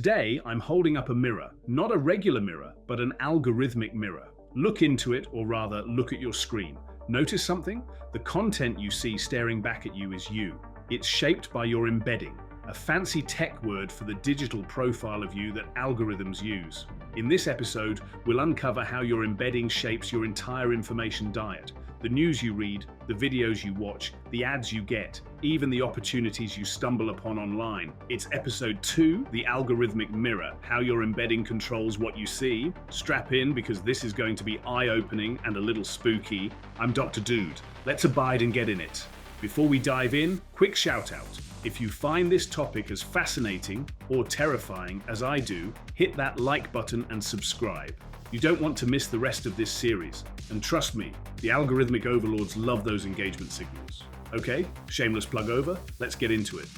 Today, I'm holding up a mirror, not a regular mirror, but an algorithmic mirror. Look into it, or rather, look at your screen. Notice something? The content you see staring back at you is you. It's shaped by your embedding, a fancy tech word for the digital profile of you that algorithms use. In this episode, we'll uncover how your embedding shapes your entire information diet. The news you read, the videos you watch, the ads you get, even the opportunities you stumble upon online. It's episode 2, the algorithmic mirror, how your embedding controls what you see. Strap in because this is going to be eye-opening and a little spooky. I'm Dr. Dude. Let's abide and get in it. Before we dive in, quick shout out. If you find this topic as fascinating or terrifying as I do, hit that like button and subscribe. You don't want to miss the rest of this series. And trust me, the algorithmic overlords love those engagement signals. Okay, shameless plug over, let's get into it.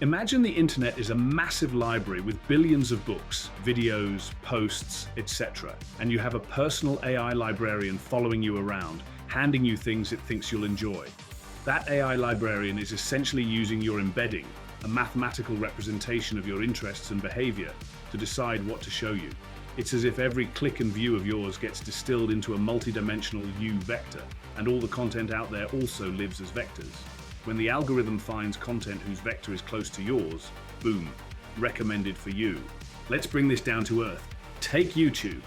Imagine the internet is a massive library with billions of books, videos, posts, etc. And you have a personal AI librarian following you around, handing you things it thinks you'll enjoy. That AI librarian is essentially using your embedding, a mathematical representation of your interests and behavior, to decide what to show you. It's as if every click and view of yours gets distilled into a multidimensional U vector, and all the content out there also lives as vectors. When the algorithm finds content whose vector is close to yours, boom, recommended for you. Let's bring this down to earth. Take YouTube.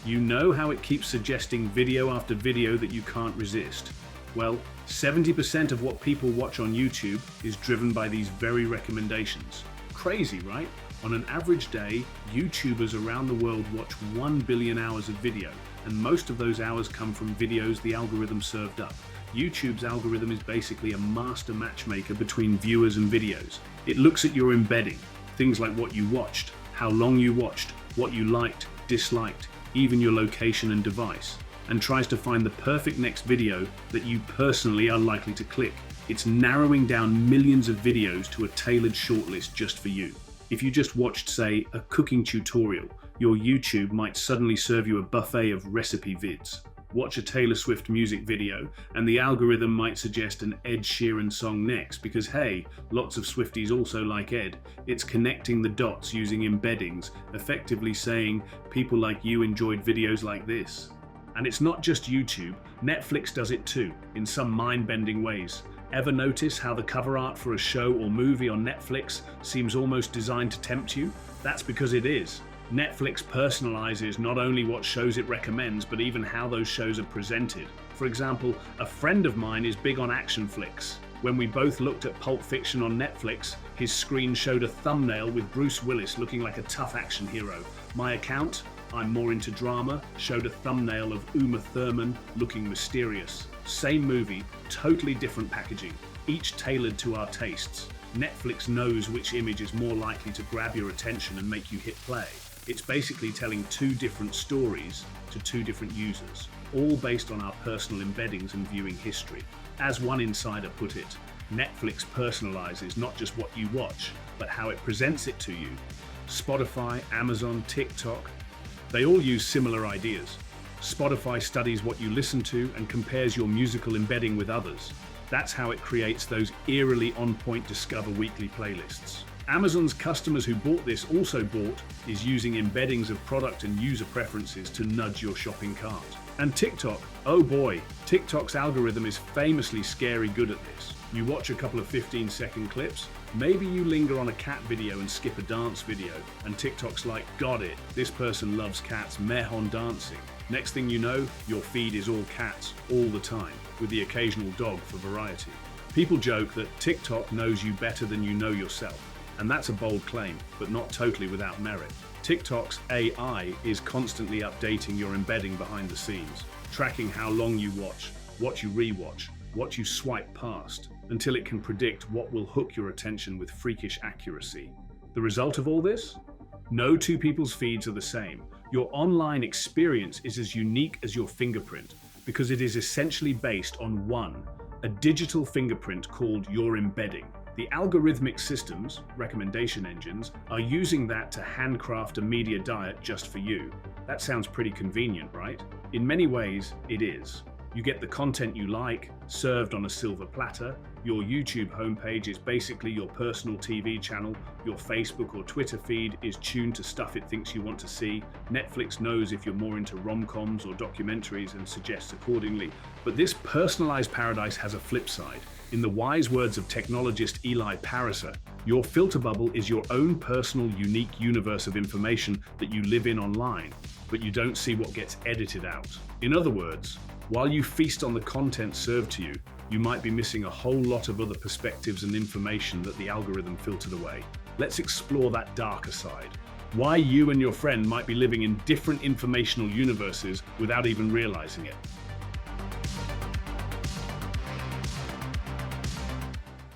You know how it keeps suggesting video after video that you can't resist. Well, 70% of what people watch on YouTube is driven by these very recommendations. Crazy, right? On an average day, YouTubers around the world watch 1 billion hours of video, and most of those hours come from videos the algorithm served up. YouTube's algorithm is basically a master matchmaker between viewers and videos. It looks at your embedding, things like what you watched, how long you watched, what you liked, disliked, even your location and device, and tries to find the perfect next video that you personally are likely to click. It's narrowing down millions of videos to a tailored shortlist just for you. If you just watched, say, a cooking tutorial, your YouTube might suddenly serve you a buffet of recipe vids. Watch a Taylor Swift music video, and the algorithm might suggest an Ed Sheeran song next because, hey, lots of Swifties also like Ed. It's connecting the dots using embeddings, effectively saying people like you enjoyed videos like this. And it's not just YouTube, Netflix does it too, in some mind-bending ways. Ever notice how the cover art for a show or movie on Netflix seems almost designed to tempt you? That's because it is. Netflix personalizes not only what shows it recommends, but even how those shows are presented. For example, a friend of mine is big on action flicks. When we both looked at Pulp Fiction on Netflix, his screen showed a thumbnail with Bruce Willis looking like a tough action hero. My account, I'm more into drama, showed a thumbnail of Uma Thurman looking mysterious. Same movie, totally different packaging, each tailored to our tastes. Netflix knows which image is more likely to grab your attention and make you hit play. It's basically telling two different stories to two different users, all based on our personal embeddings and viewing history. As one insider put it, Netflix personalizes not just what you watch, but how it presents it to you. Spotify, Amazon, TikTok, they all use similar ideas. Spotify studies what you listen to and compares your musical embedding with others. That's how it creates those eerily on-point Discover Weekly playlists. Amazon's customers who bought this also bought is using embeddings of product and user preferences to nudge your shopping cart. And TikTok, oh boy, TikTok's algorithm is famously scary good at this. You watch a couple of 15-second clips, maybe you linger on a cat video and skip a dance video, and TikTok's like, got it, this person loves cats, meh on dancing. Next thing you know, your feed is all cats, all the time, with the occasional dog for variety. People joke that TikTok knows you better than you know yourself, and that's a bold claim, but not totally without merit. TikTok's AI is constantly updating your embedding behind the scenes, tracking how long you watch, what you rewatch, what you swipe past, until it can predict what will hook your attention with freakish accuracy. The result of all this? No two people's feeds are the same. Your online experience is as unique as your fingerprint, because it is essentially based on a digital fingerprint called your embedding. The algorithmic systems, recommendation engines, are using that to handcraft a media diet just for you. That sounds pretty convenient, right? In many ways, it is. You get the content you like, served on a silver platter. Your YouTube homepage is basically your personal TV channel. Your Facebook or Twitter feed is tuned to stuff it thinks you want to see. Netflix knows if you're more into rom-coms or documentaries and suggests accordingly. But this personalized paradise has a flip side. In the wise words of technologist Eli Pariser, your filter bubble is your own personal, unique universe of information that you live in online, but you don't see what gets edited out. In other words, while you feast on the content served to you, you might be missing a whole lot of other perspectives and information that the algorithm filtered away. Let's explore that darker side. Why you and your friend might be living in different informational universes without even realizing it.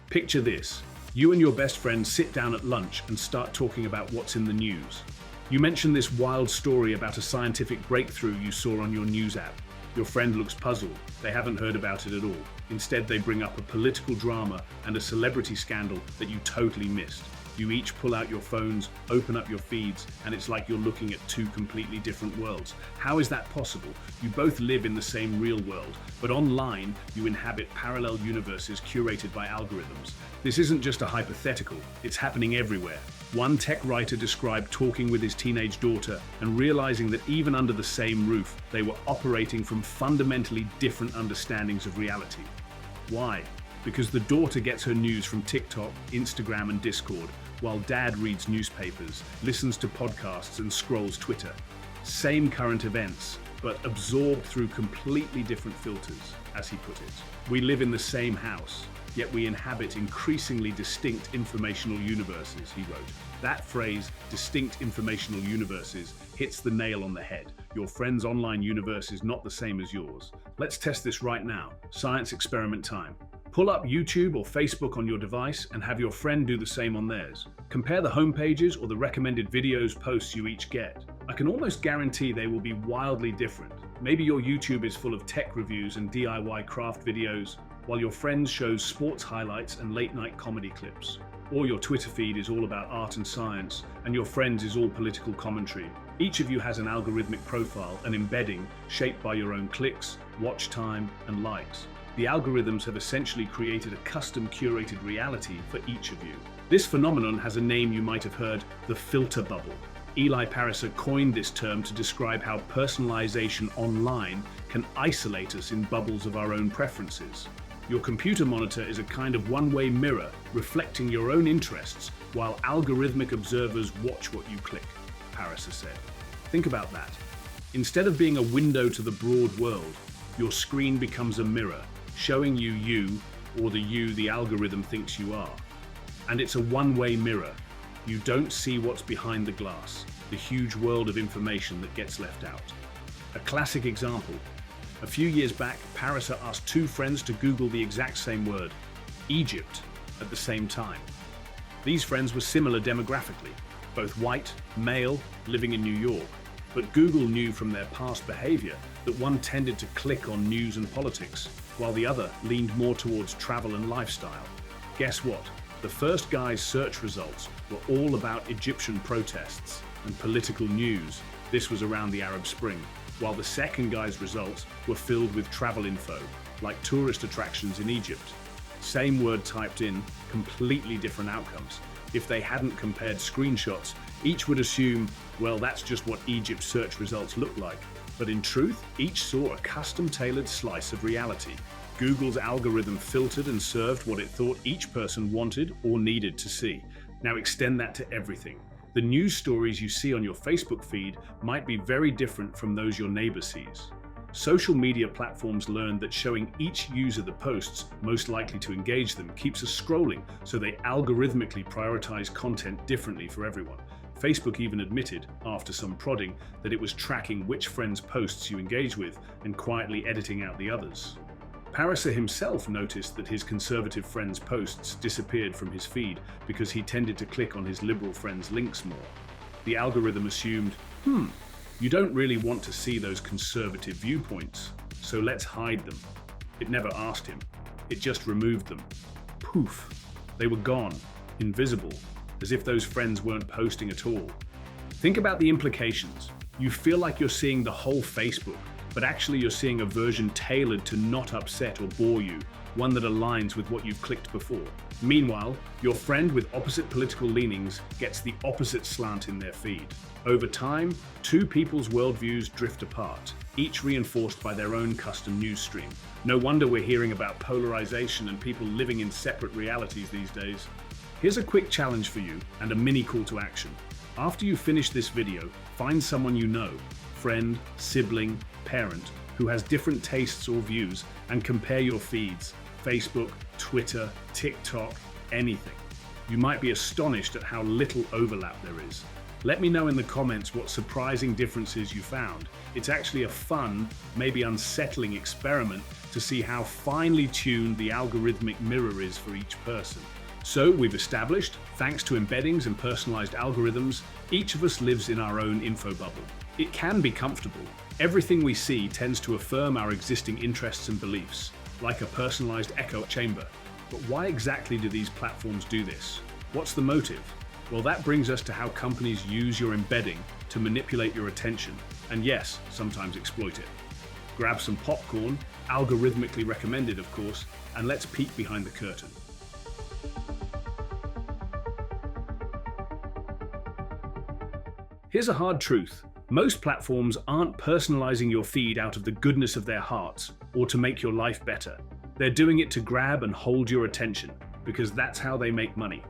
Picture this. You and your best friend sit down at lunch and start talking about what's in the news. You mention this wild story about a scientific breakthrough you saw on your news app. Your friend looks puzzled. They haven't heard about it at all. Instead, they bring up a political drama and a celebrity scandal that you totally missed. You each pull out your phones, open up your feeds, and it's like you're looking at two completely different worlds. How is that possible? You both live in the same real world, but online, you inhabit parallel universes curated by algorithms. This isn't just a hypothetical, it's happening everywhere. One tech writer described talking with his teenage daughter and realizing that even under the same roof, they were operating from fundamentally different understandings of reality. Why? Because the daughter gets her news from TikTok, Instagram, and Discord, while dad reads newspapers, listens to podcasts, and scrolls Twitter. Same current events, but absorbed through completely different filters, as he put it. We live in the same house, yet we inhabit increasingly distinct informational universes, he wrote. That phrase, distinct informational universes, hits the nail on the head. Your friend's online universe is not the same as yours. Let's test this right now. Science experiment time. Pull up YouTube or Facebook on your device and have your friend do the same on theirs. Compare the homepages or the recommended videos posts you each get. I can almost guarantee they will be wildly different. Maybe your YouTube is full of tech reviews and DIY craft videos, while your friend's shows sports highlights and late-night comedy clips. Or your Twitter feed is all about art and science, and your friend's is all political commentary. Each of you has an algorithmic profile, an embedding, shaped by your own clicks, watch time, and likes. The algorithms have essentially created a custom curated reality for each of you. This phenomenon has a name you might have heard, the filter bubble. Eli Pariser coined this term to describe how personalization online can isolate us in bubbles of our own preferences. Your computer monitor is a kind of one-way mirror reflecting your own interests while algorithmic observers watch what you click, Pariser said. Think about that. Instead of being a window to the broad world, your screen becomes a mirror, showing you or the you the algorithm thinks you are. And it's a one-way mirror. You don't see what's behind the glass, the huge world of information that gets left out. A classic example. A few years back, Pariser asked two friends to Google the exact same word, Egypt, at the same time. These friends were similar demographically, both white, male, living in New York, but Google knew from their past behavior that one tended to click on news and politics, while the other leaned more towards travel and lifestyle. Guess what? The first guy's search results were all about Egyptian protests and political news. This was around the Arab Spring. While the second guy's results were filled with travel info, like tourist attractions in Egypt. Same word typed in, completely different outcomes. If they hadn't compared screenshots, each would assume, well, that's just what Egypt's search results look like. But in truth, each saw a custom-tailored slice of reality. Google's algorithm filtered and served what it thought each person wanted or needed to see. Now extend that to everything. The news stories you see on your Facebook feed might be very different from those your neighbor sees. Social media platforms learned that showing each user the posts most likely to engage them keeps us scrolling, so they algorithmically prioritize content differently for everyone. Facebook even admitted, after some prodding, that it was tracking which friends' posts you engage with and quietly editing out the others. Pariser himself noticed that his conservative friends' posts disappeared from his feed because he tended to click on his liberal friends' links more. The algorithm assumed, you don't really want to see those conservative viewpoints, so let's hide them. It never asked him. It just removed them. Poof. They were gone, invisible, as if those friends weren't posting at all. Think about the implications. You feel like you're seeing the whole Facebook, but actually you're seeing a version tailored to not upset or bore you, one that aligns with what you've clicked before. Meanwhile, your friend with opposite political leanings gets the opposite slant in their feed. Over time, two people's worldviews drift apart, each reinforced by their own custom news stream. No wonder we're hearing about polarization and people living in separate realities these days. Here's a quick challenge for you and a mini call to action. After you finish this video, find someone you know, friend, sibling, parent, who has different tastes or views, and compare your feeds. Facebook, Twitter, TikTok, anything. You might be astonished at how little overlap there is. Let me know in the comments what surprising differences you found. It's actually a fun, maybe unsettling experiment to see how finely tuned the algorithmic mirror is for each person. So we've established, thanks to embeddings and personalized algorithms, each of us lives in our own info bubble. It can be comfortable. Everything we see tends to affirm our existing interests and beliefs, like a personalized echo chamber. But why exactly do these platforms do this? What's the motive? Well, that brings us to how companies use your embedding to manipulate your attention, and yes, sometimes exploit it. Grab some popcorn, algorithmically recommended of course, and let's peek behind the curtain. Here's a hard truth. Most platforms aren't personalizing your feed out of the goodness of their hearts or to make your life better. They're doing it to grab and hold your attention, because that's how they make money.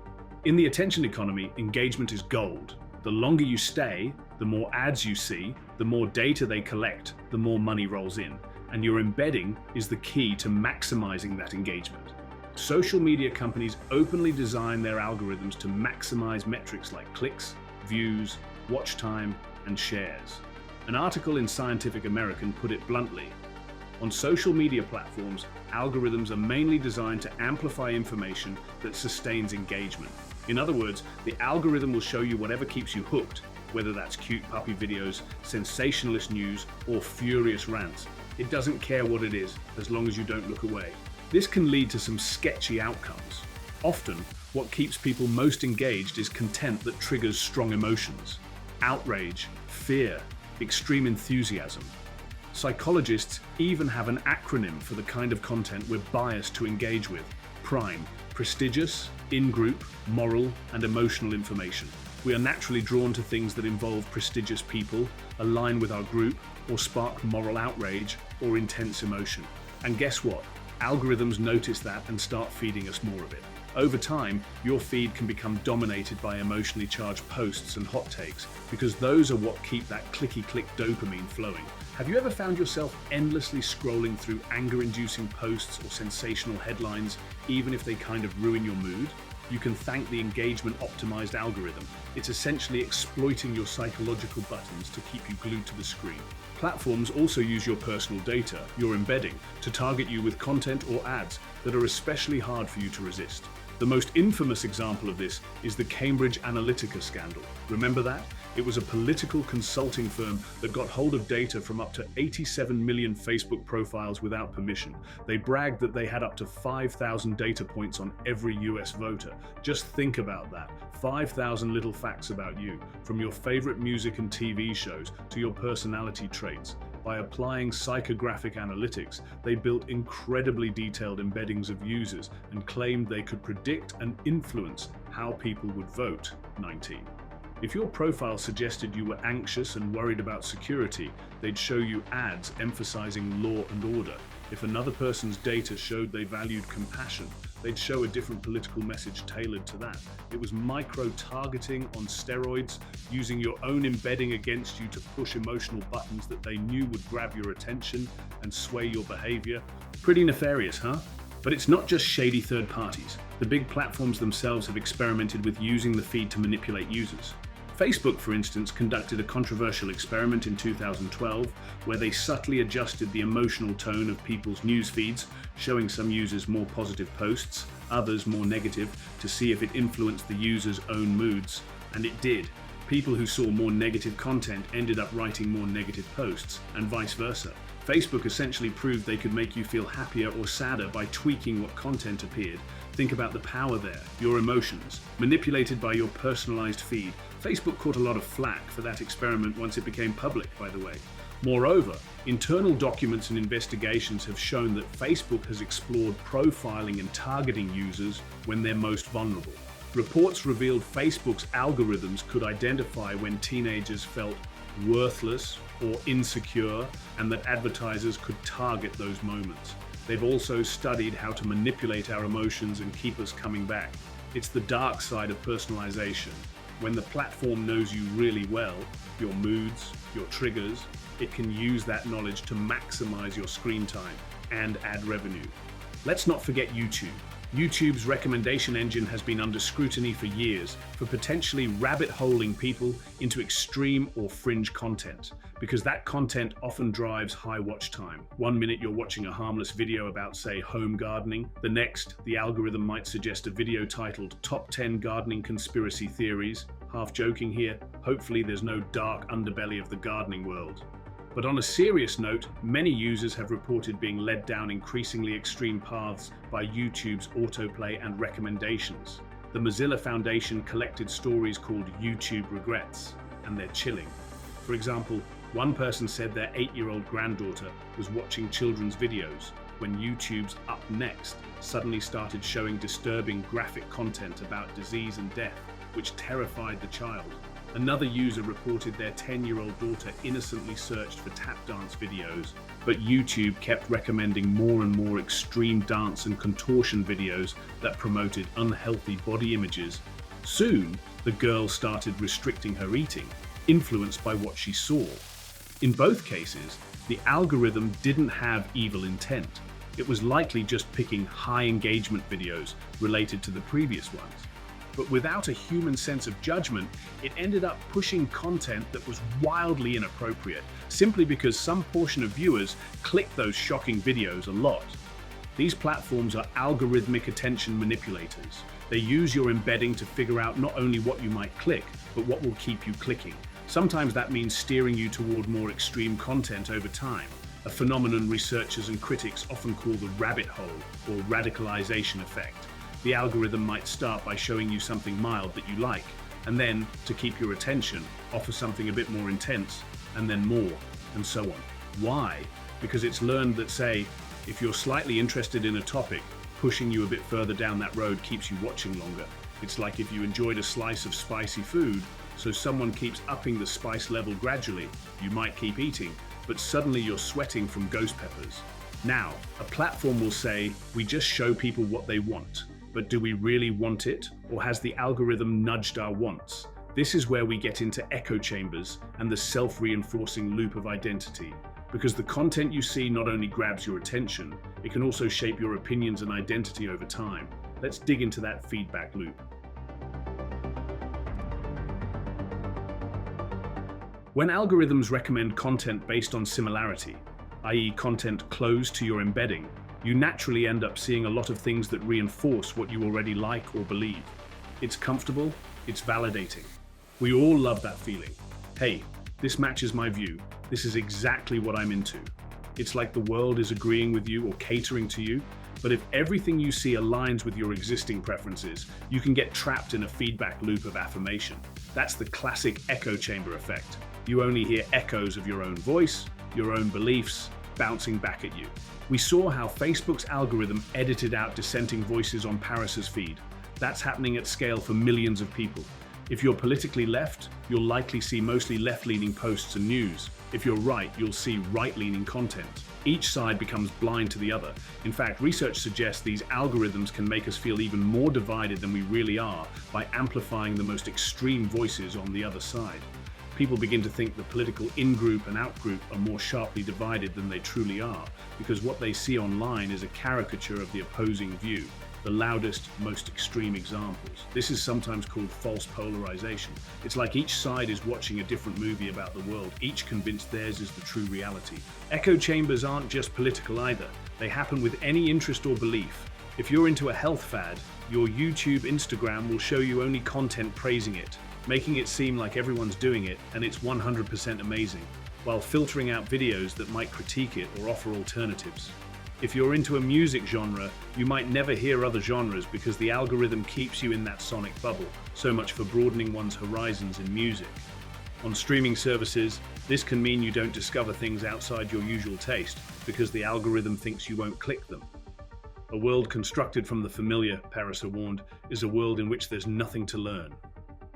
In the attention economy, engagement is gold. The longer you stay, the more ads you see, the more data they collect, the more money rolls in. And your embedding is the key to maximizing that engagement. Social media companies openly design their algorithms to maximize metrics like clicks, views, watch time, and shares. An article in Scientific American put it bluntly: on social media platforms, algorithms are mainly designed to amplify information that sustains engagement. In other words, the algorithm will show you whatever keeps you hooked, whether that's cute puppy videos, sensationalist news, or furious rants. It doesn't care what it is, as long as you don't look away. This can lead to some sketchy outcomes. Often, what keeps people most engaged is content that triggers strong emotions: outrage, fear, extreme enthusiasm. Psychologists even have an acronym for the kind of content we're biased to engage with: PRIME, prestigious, in-group, moral, and emotional information. We are naturally drawn to things that involve prestigious people, align with our group, or spark moral outrage or intense emotion. And guess what? Algorithms notice that and start feeding us more of it. Over time, your feed can become dominated by emotionally charged posts and hot takes, because those are what keep that clicky-click dopamine flowing. Have you ever found yourself endlessly scrolling through anger-inducing posts or sensational headlines, even if they kind of ruin your mood? You can thank the engagement-optimized algorithm. It's essentially exploiting your psychological buttons to keep you glued to the screen. Platforms also use your personal data, your embedding, to target you with content or ads that are especially hard for you to resist. The most infamous example of this is the Cambridge Analytica scandal. Remember that? It was a political consulting firm that got hold of data from up to 87 million Facebook profiles without permission. They bragged that they had up to 5,000 data points on every US voter. Just think about that. 5,000 little facts about you, from your favorite music and TV shows to your personality traits. By applying psychographic analytics, they built incredibly detailed embeddings of users and claimed they could predict and influence how people would vote. 19. If your profile suggested you were anxious and worried about security, they'd show you ads emphasizing law and order. If another person's data showed they valued compassion, they'd show a different political message tailored to that. It was micro-targeting on steroids, using your own embedding against you to push emotional buttons that they knew would grab your attention and sway your behavior. Pretty nefarious, huh? But it's not just shady third parties. The big platforms themselves have experimented with using the feed to manipulate users. Facebook, for instance, conducted a controversial experiment in 2012 where they subtly adjusted the emotional tone of people's news feeds, showing some users more positive posts, others more negative, to see if it influenced the user's own moods. And it did. People who saw more negative content ended up writing more negative posts, and vice versa. Facebook essentially proved they could make you feel happier or sadder by tweaking what content appeared. Think about the power there, your emotions, manipulated by your personalized feed. Facebook caught a lot of flack for that experiment once it became public, by the way. Moreover, internal documents and investigations have shown that Facebook has explored profiling and targeting users when they're most vulnerable. Reports revealed Facebook's algorithms could identify when teenagers felt worthless or insecure, and that advertisers could target those moments. They've also studied how to manipulate our emotions and keep us coming back. It's the dark side of personalization. When the platform knows you really well, your moods, your triggers, it can use that knowledge to maximize your screen time and add revenue. Let's not forget YouTube. YouTube's recommendation engine has been under scrutiny for years for potentially rabbit-holing people into extreme or fringe content, because that content often drives high watch time. One minute you're watching a harmless video about, say, home gardening. The next, the algorithm might suggest a video titled Top 10 Gardening Conspiracy Theories. Half joking here, hopefully there's no dark underbelly of the gardening world. But on a serious note, many users have reported being led down increasingly extreme paths by YouTube's autoplay and recommendations. The Mozilla Foundation collected stories called YouTube Regrets, and they're chilling. For example, one person said their 8-year-old granddaughter was watching children's videos when YouTube's Up Next suddenly started showing disturbing graphic content about disease and death, which terrified the child. Another user reported their 10-year-old daughter innocently searched for tap dance videos, but YouTube kept recommending more and more extreme dance and contortion videos that promoted unhealthy body images. Soon, the girl started restricting her eating, influenced by what she saw. In both cases, the algorithm didn't have evil intent. It was likely just picking high engagement videos related to the previous ones. But without a human sense of judgment, it ended up pushing content that was wildly inappropriate, simply because some portion of viewers click those shocking videos a lot. These platforms are algorithmic attention manipulators. They use your embedding to figure out not only what you might click, but what will keep you clicking. Sometimes that means steering you toward more extreme content over time, a phenomenon researchers and critics often call the rabbit hole or radicalization effect. The algorithm might start by showing you something mild that you like, and then, to keep your attention, offer something a bit more intense, and then more, and so on. Why? Because it's learned that, say, if you're slightly interested in a topic, pushing you a bit further down that road keeps you watching longer. It's like if you enjoyed a slice of spicy food, so someone keeps upping the spice level gradually, you might keep eating, but suddenly you're sweating from ghost peppers. Now, a platform will say, we just show people what they want. But do we really want it, or has the algorithm nudged our wants? This is where we get into echo chambers and the self-reinforcing loop of identity. Because the content you see not only grabs your attention, it can also shape your opinions and identity over time. Let's dig into that feedback loop. When algorithms recommend content based on similarity, i.e. content close to your embedding, you naturally end up seeing a lot of things that reinforce what you already like or believe. It's comfortable, it's validating. We all love that feeling. Hey, this matches my view. This is exactly what I'm into. It's like the world is agreeing with you or catering to you. But if everything you see aligns with your existing preferences, you can get trapped in a feedback loop of affirmation. That's the classic echo chamber effect. You only hear echoes of your own voice, your own beliefs, bouncing back at you. We saw how Facebook's algorithm edited out dissenting voices on Paris's feed. That's happening at scale for millions of people. If you're politically left, you'll likely see mostly left-leaning posts and news. If you're right, you'll see right-leaning content. Each side becomes blind to the other. In fact, research suggests these algorithms can make us feel even more divided than we really are by amplifying the most extreme voices on the other side. People begin to think the political in-group and out-group are more sharply divided than they truly are, because what they see online is a caricature of the opposing view, the loudest, most extreme examples. This is sometimes called false polarization. It's like each side is watching a different movie about the world, each convinced theirs is the true reality. Echo chambers aren't just political either. They happen with any interest or belief. If you're into a health fad, your YouTube, Instagram will show you only content praising it, making it seem like everyone's doing it and it's 100% amazing, while filtering out videos that might critique it or offer alternatives. If you're into a music genre, you might never hear other genres because the algorithm keeps you in that sonic bubble. So much for broadening one's horizons in music. On streaming services, this can mean you don't discover things outside your usual taste because the algorithm thinks you won't click them. A world constructed from the familiar, Parisa warned, is a world in which there's nothing to learn.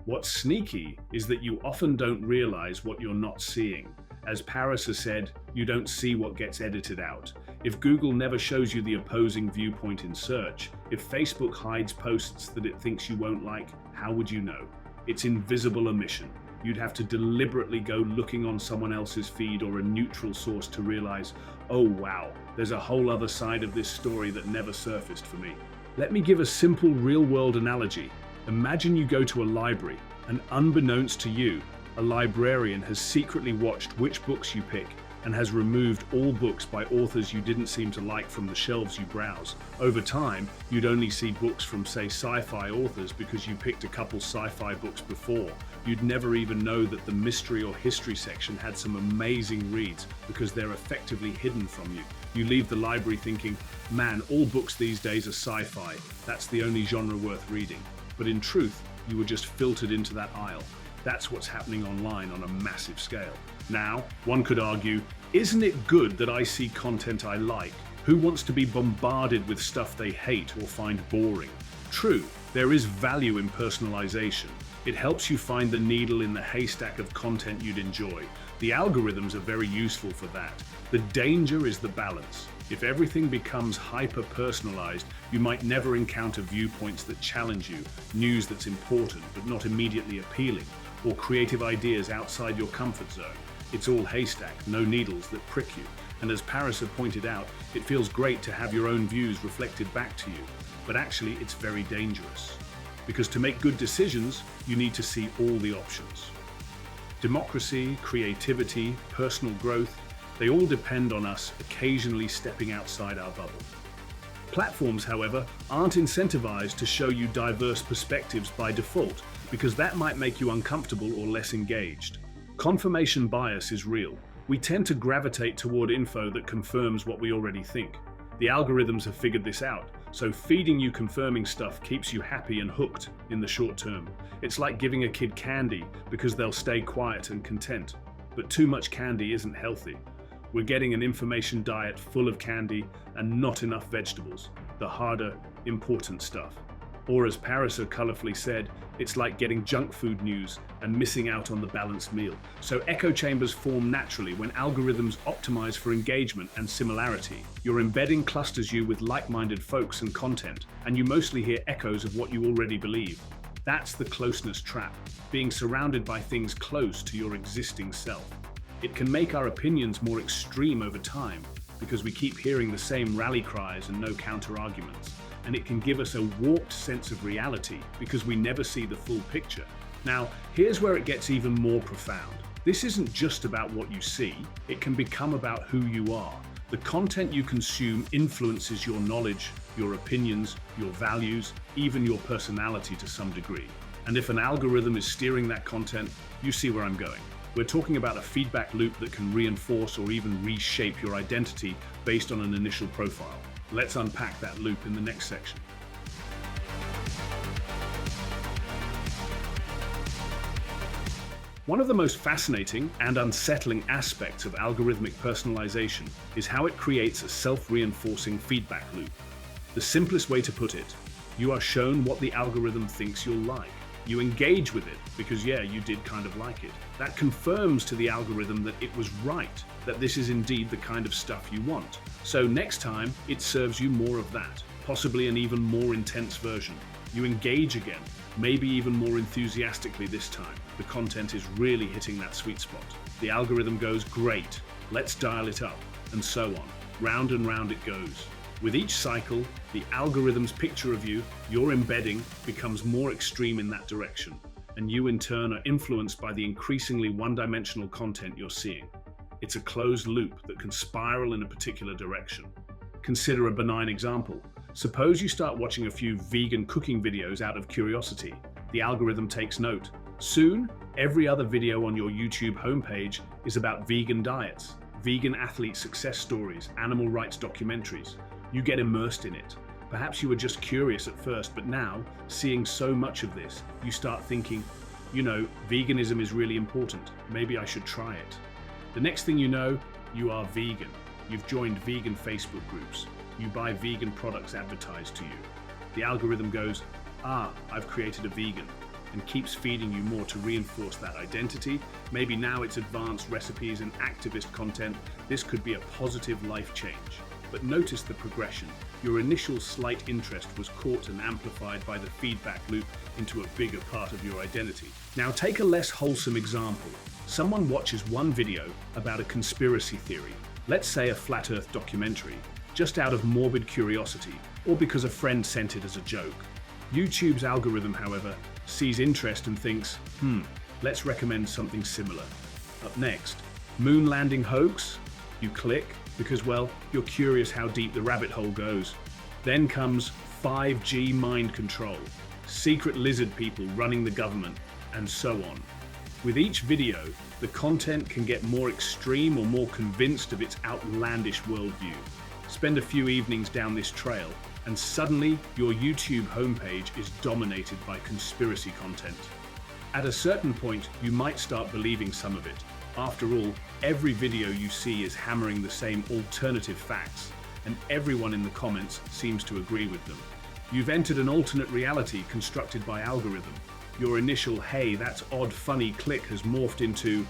What's sneaky is that you often don't realize what you're not seeing. As Parisa said, you don't see what gets edited out. If Google never shows you the opposing viewpoint in search, if Facebook hides posts that it thinks you won't like, how would you know? It's invisible omission. You'd have to deliberately go looking on someone else's feed or a neutral source to realize, oh wow, there's a whole other side of this story that never surfaced for me. Let me give a simple real-world analogy. Imagine you go to a library, and unbeknownst to you, a librarian has secretly watched which books you pick and has removed all books by authors you didn't seem to like from the shelves you browse. Over time, you'd only see books from, say, sci-fi authors because you picked a couple sci-fi books before. You'd never even know that the mystery or history section had some amazing reads because they're effectively hidden from you. You leave the library thinking, man, all books these days are sci-fi. That's the only genre worth reading. But in truth, you were just filtered into that aisle. That's what's happening online on a massive scale. Now, one could argue, isn't it good that I see content I like? Who wants to be bombarded with stuff they hate or find boring? True, there is value in personalization. It helps you find the needle in the haystack of content you'd enjoy. The algorithms are very useful for that. The danger is the balance. If everything becomes hyper-personalized, you might never encounter viewpoints that challenge you, news that's important but not immediately appealing, or creative ideas outside your comfort zone. It's all haystack, no needles that prick you. And as Parisa pointed out, it feels great to have your own views reflected back to you. But actually, it's very dangerous. Because to make good decisions, you need to see all the options. Democracy, creativity, personal growth, they all depend on us occasionally stepping outside our bubble. Platforms, however, aren't incentivized to show you diverse perspectives by default, because that might make you uncomfortable or less engaged. Confirmation bias is real. We tend to gravitate toward info that confirms what we already think. The algorithms have figured this out, so feeding you confirming stuff keeps you happy and hooked in the short term. It's like giving a kid candy because they'll stay quiet and content. But too much candy isn't healthy. We're getting an information diet full of candy and not enough vegetables, the harder, important stuff. Or as Parisa colorfully said, it's like getting junk food news and missing out on the balanced meal. So echo chambers form naturally when algorithms optimize for engagement and similarity. Your embedding clusters you with like-minded folks and content, and you mostly hear echoes of what you already believe. That's the closeness trap, being surrounded by things close to your existing self. It can make our opinions more extreme over time because we keep hearing the same rally cries and no counter-arguments. And it can give us a warped sense of reality because we never see the full picture. Now, here's where it gets even more profound. This isn't just about what you see, it can become about who you are. The content you consume influences your knowledge, your opinions, your values, even your personality to some degree. And if an algorithm is steering that content, you see where I'm going. We're talking about a feedback loop that can reinforce or even reshape your identity based on an initial profile. Let's unpack that loop in the next section. One of the most fascinating and unsettling aspects of algorithmic personalization is how it creates a self-reinforcing feedback loop. The simplest way to put it, you are shown what the algorithm thinks you'll like. You engage with it because, yeah, you did kind of like it. That confirms to the algorithm that it was right, that this is indeed the kind of stuff you want. So next time, it serves you more of that, possibly an even more intense version. You engage again, maybe even more enthusiastically this time. The content is really hitting that sweet spot. The algorithm goes, great, let's dial it up, and so on. Round and round it goes. With each cycle, the algorithm's picture of you, your embedding, becomes more extreme in that direction, and you in turn are influenced by the increasingly one-dimensional content you're seeing. It's a closed loop that can spiral in a particular direction. Consider a benign example. Suppose you start watching a few vegan cooking videos out of curiosity. The algorithm takes note. Soon, every other video on your YouTube homepage is about vegan diets, vegan athlete success stories, animal rights documentaries. You get immersed in it. Perhaps you were just curious at first, but now, seeing so much of this, you start thinking, Veganism is really important. Maybe I should try it. The next thing you know, you are vegan. You've joined vegan Facebook groups. You buy vegan products advertised to you. The algorithm goes, I've created a vegan, and keeps feeding you more to reinforce that identity. Maybe now it's advanced recipes and activist content. This could be a positive life change. But notice the progression. Your initial slight interest was caught and amplified by the feedback loop into a bigger part of your identity. Now take a less wholesome example. Someone watches one video about a conspiracy theory, let's say a flat earth documentary, just out of morbid curiosity, or because a friend sent it as a joke. YouTube's algorithm, however, sees interest and thinks, let's recommend something similar. Up next, moon landing hoax? You click because, well, you're curious how deep the rabbit hole goes. Then comes 5G mind control, secret lizard people running the government, and so on. With each video, the content can get more extreme or more convinced of its outlandish worldview. Spend a few evenings down this trail, and suddenly your YouTube homepage is dominated by conspiracy content. At a certain point, you might start believing some of it. After all, every video you see is hammering the same alternative facts, and everyone in the comments seems to agree with them. You've entered an alternate reality constructed by algorithm. Your initial, hey, that's odd, funny click has morphed into,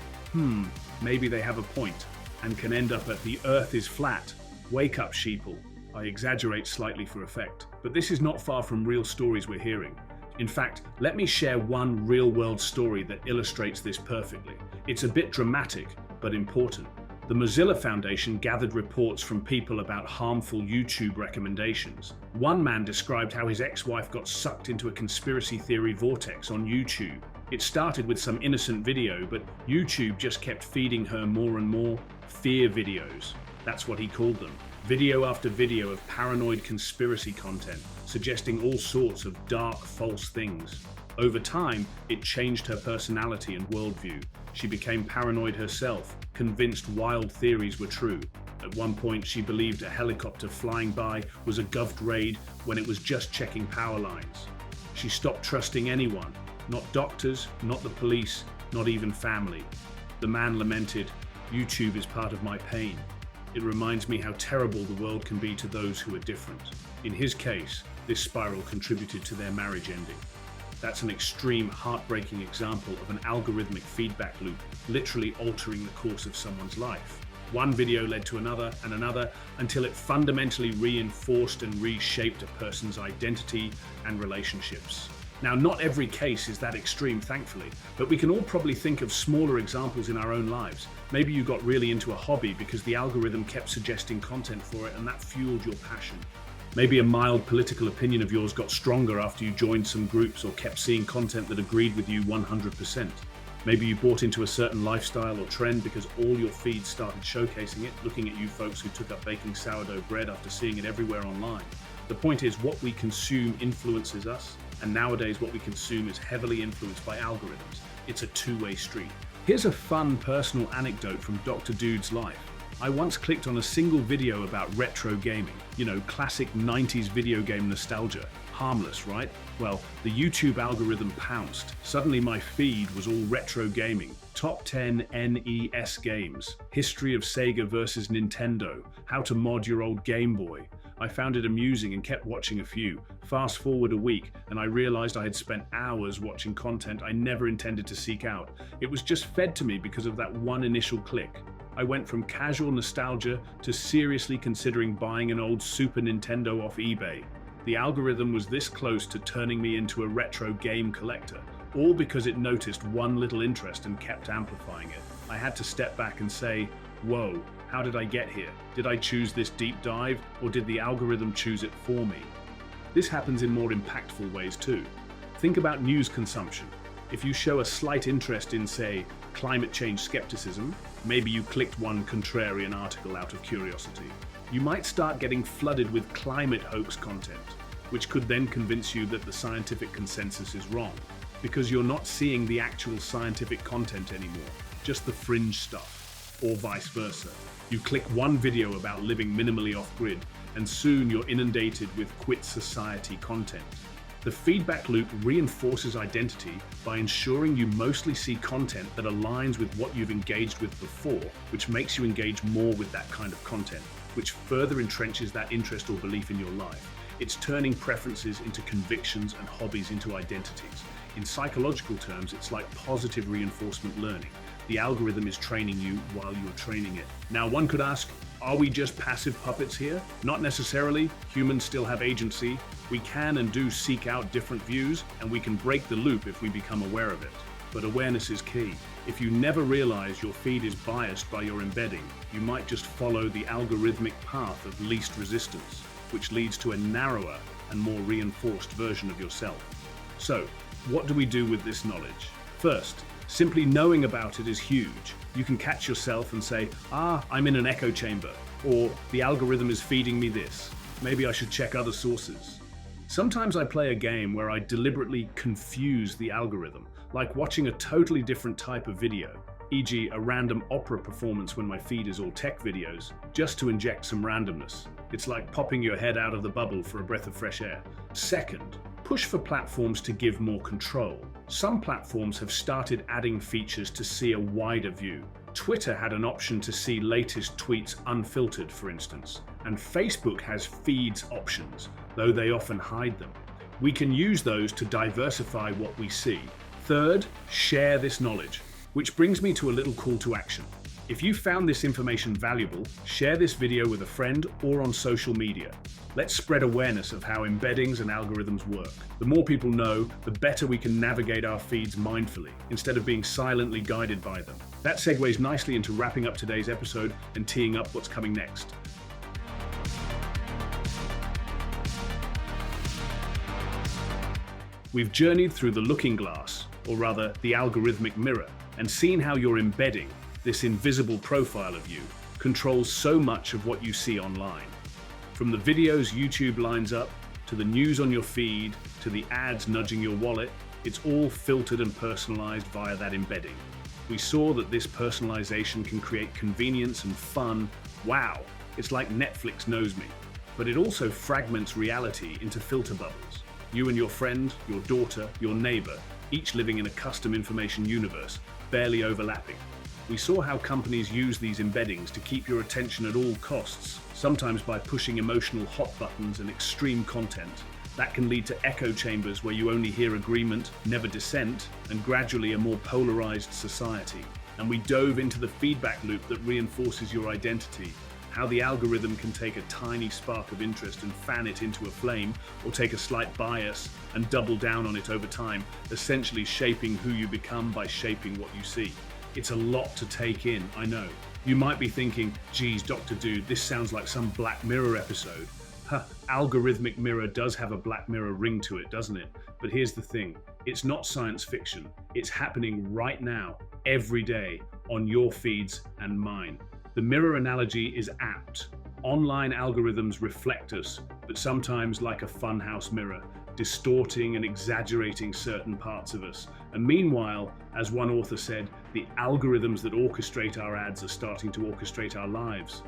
maybe they have a point, and can end up at the earth is flat. Wake up, sheeple. I exaggerate slightly for effect, but this is not far from real stories we're hearing. In fact, let me share one real-world story that illustrates this perfectly. It's a bit dramatic, but important. The Mozilla Foundation gathered reports from people about harmful YouTube recommendations. One man described how his ex-wife got sucked into a conspiracy theory vortex on YouTube. It started with some innocent video, but YouTube just kept feeding her more and more fear videos. That's what he called them. Video after video of paranoid conspiracy content, suggesting all sorts of dark, false things. Over time, it changed her personality and worldview. She became paranoid herself, convinced wild theories were true. At one point, she believed a helicopter flying by was a govt raid when it was just checking power lines. She stopped trusting anyone, not doctors, not the police, not even family. The man lamented, "YouTube is part of my pain. It reminds me how terrible the world can be to those who are different." In his case, this spiral contributed to their marriage ending. That's an extreme, heartbreaking example of an algorithmic feedback loop, literally altering the course of someone's life. One video led to another and another until it fundamentally reinforced and reshaped a person's identity and relationships. Now, not every case is that extreme, thankfully, but we can all probably think of smaller examples in our own lives. Maybe you got really into a hobby because the algorithm kept suggesting content for it and that fueled your passion. Maybe a mild political opinion of yours got stronger after you joined some groups or kept seeing content that agreed with you 100%. Maybe you bought into a certain lifestyle or trend because all your feeds started showcasing it, looking at you folks who took up baking sourdough bread after seeing it everywhere online. The point is, what we consume influences us, and nowadays what we consume is heavily influenced by algorithms. It's a two-way street. Here's a fun personal anecdote from Dr. Dude's life. I once clicked on a single video about retro gaming, classic 90s video game nostalgia. Harmless, right? Well, the YouTube algorithm pounced. Suddenly my feed was all retro gaming. Top 10 NES games, history of Sega versus Nintendo, how to mod your old Game Boy. I found it amusing and kept watching a few. Fast forward a week, and I realized I had spent hours watching content I never intended to seek out. It was just fed to me because of that one initial click. I went from casual nostalgia to seriously considering buying an old Super Nintendo off eBay. The algorithm was this close to turning me into a retro game collector, all because it noticed one little interest and kept amplifying it. I had to step back and say, whoa, how did I get here? Did I choose this deep dive, or did the algorithm choose it for me? This happens in more impactful ways too. Think about news consumption. If you show a slight interest in, say, climate change skepticism, maybe you clicked one contrarian article out of curiosity, you might start getting flooded with climate hoax content, which could then convince you that the scientific consensus is wrong, because you're not seeing the actual scientific content anymore, just the fringe stuff, or vice versa. You click one video about living minimally off-grid, and soon you're inundated with quit society content. The feedback loop reinforces identity by ensuring you mostly see content that aligns with what you've engaged with before, which makes you engage more with that kind of content, which further entrenches that interest or belief in your life. It's turning preferences into convictions and hobbies into identities. In psychological terms, it's like positive reinforcement learning. The algorithm is training you while you're training it. Now, one could ask, are we just passive puppets here? Not necessarily. Humans still have agency. We can and do seek out different views, and we can break the loop if we become aware of it. But awareness is key. If you never realize your feed is biased by your embedding, you might just follow the algorithmic path of least resistance, which leads to a narrower and more reinforced version of yourself. So, what do we do with this knowledge? First, simply knowing about it is huge. You can catch yourself and say, I'm in an echo chamber, or the algorithm is feeding me this. Maybe I should check other sources. Sometimes I play a game where I deliberately confuse the algorithm, like watching a totally different type of video, e.g. a random opera performance when my feed is all tech videos, just to inject some randomness. It's like popping your head out of the bubble for a breath of fresh air. Second, push for platforms to give more control. Some platforms have started adding features to see a wider view. Twitter had an option to see latest tweets unfiltered, for instance, and Facebook has feeds options, though they often hide them. We can use those to diversify what we see. Third, share this knowledge, which brings me to a little call to action. If you found this information valuable, share this video with a friend or on social media. Let's spread awareness of how embeddings and algorithms work. The more people know, the better we can navigate our feeds mindfully, instead of being silently guided by them. That segues nicely into wrapping up today's episode and teeing up what's coming next. We've journeyed through the looking glass, or rather the algorithmic mirror, and seen how your embedding, this invisible profile of you, controls so much of what you see online. From the videos YouTube lines up, to the news on your feed, to the ads nudging your wallet, it's all filtered and personalized via that embedding. We saw that this personalization can create convenience and fun. Wow, it's like Netflix knows me. But it also fragments reality into filter bubbles. You and your friend, your daughter, your neighbor, each living in a custom information universe, barely overlapping. We saw how companies use these embeddings to keep your attention at all costs, sometimes by pushing emotional hot buttons and extreme content. That can lead to echo chambers where you only hear agreement, never dissent, and gradually a more polarized society. And we dove into the feedback loop that reinforces your identity, how the algorithm can take a tiny spark of interest and fan it into a flame, or take a slight bias and double down on it over time, essentially shaping who you become by shaping what you see. It's a lot to take in, I know. You might be thinking, geez, Dr. Dude, this sounds like some Black Mirror episode. Algorithmic Mirror does have a Black Mirror ring to it, doesn't it? But here's the thing, it's not science fiction. It's happening right now, every day, on your feeds and mine. The mirror analogy is apt. Online algorithms reflect us, but sometimes like a funhouse mirror, distorting and exaggerating certain parts of us. And meanwhile, as one author said, the algorithms that orchestrate our ads are starting to orchestrate our lives.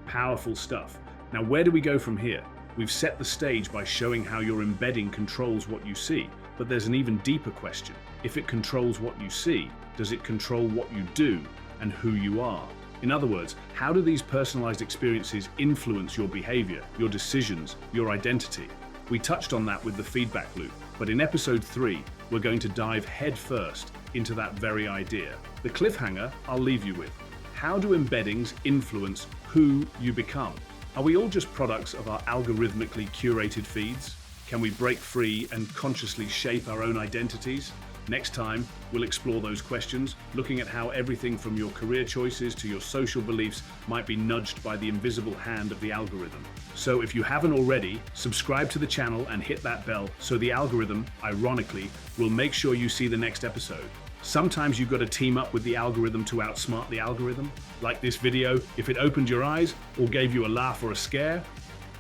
Powerful stuff. Now, where do we go from here? We've set the stage by showing how your embedding controls what you see, but there's an even deeper question. If it controls what you see, does it control what you do and who you are? In other words, how do these personalized experiences influence your behavior, your decisions, your identity? We touched on that with the feedback loop, but in episode 3, we're going to dive headfirst into that very idea. The cliffhanger I'll leave you with. How do embeddings influence who you become? Are we all just products of our algorithmically curated feeds? Can we break free and consciously shape our own identities? Next time, we'll explore those questions, looking at how everything from your career choices to your social beliefs might be nudged by the invisible hand of the algorithm. So if you haven't already, subscribe to the channel and hit that bell so the algorithm, ironically, will make sure you see the next episode. Sometimes you've got to team up with the algorithm to outsmart the algorithm. Like this video, if it opened your eyes or gave you a laugh or a scare,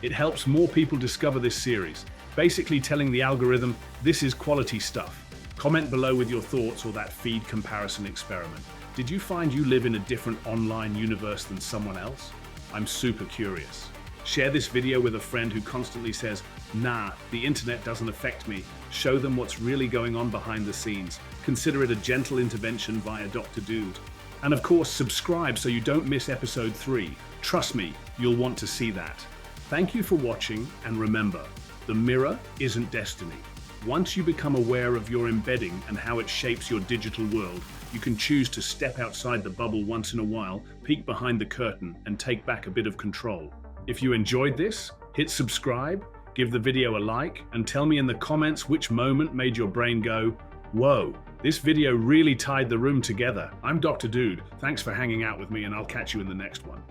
it helps more people discover this series, basically telling the algorithm, this is quality stuff. Comment below with your thoughts or that feed comparison experiment. Did you find you live in a different online universe than someone else? I'm super curious. Share this video with a friend who constantly says, "Nah, the internet doesn't affect me." Show them what's really going on behind the scenes. Consider it a gentle intervention via Dr. Dude. And of course, subscribe so you don't miss episode 3. Trust me, you'll want to see that. Thank you for watching, and remember, the mirror isn't destiny. Once you become aware of your embedding and how it shapes your digital world, you can choose to step outside the bubble once in a while, peek behind the curtain, and take back a bit of control. If you enjoyed this, hit subscribe, give the video a like, and tell me in the comments which moment made your brain go, "Whoa, this video really tied the room together." I'm Dr. Dude. Thanks for hanging out with me, and I'll catch you in the next one.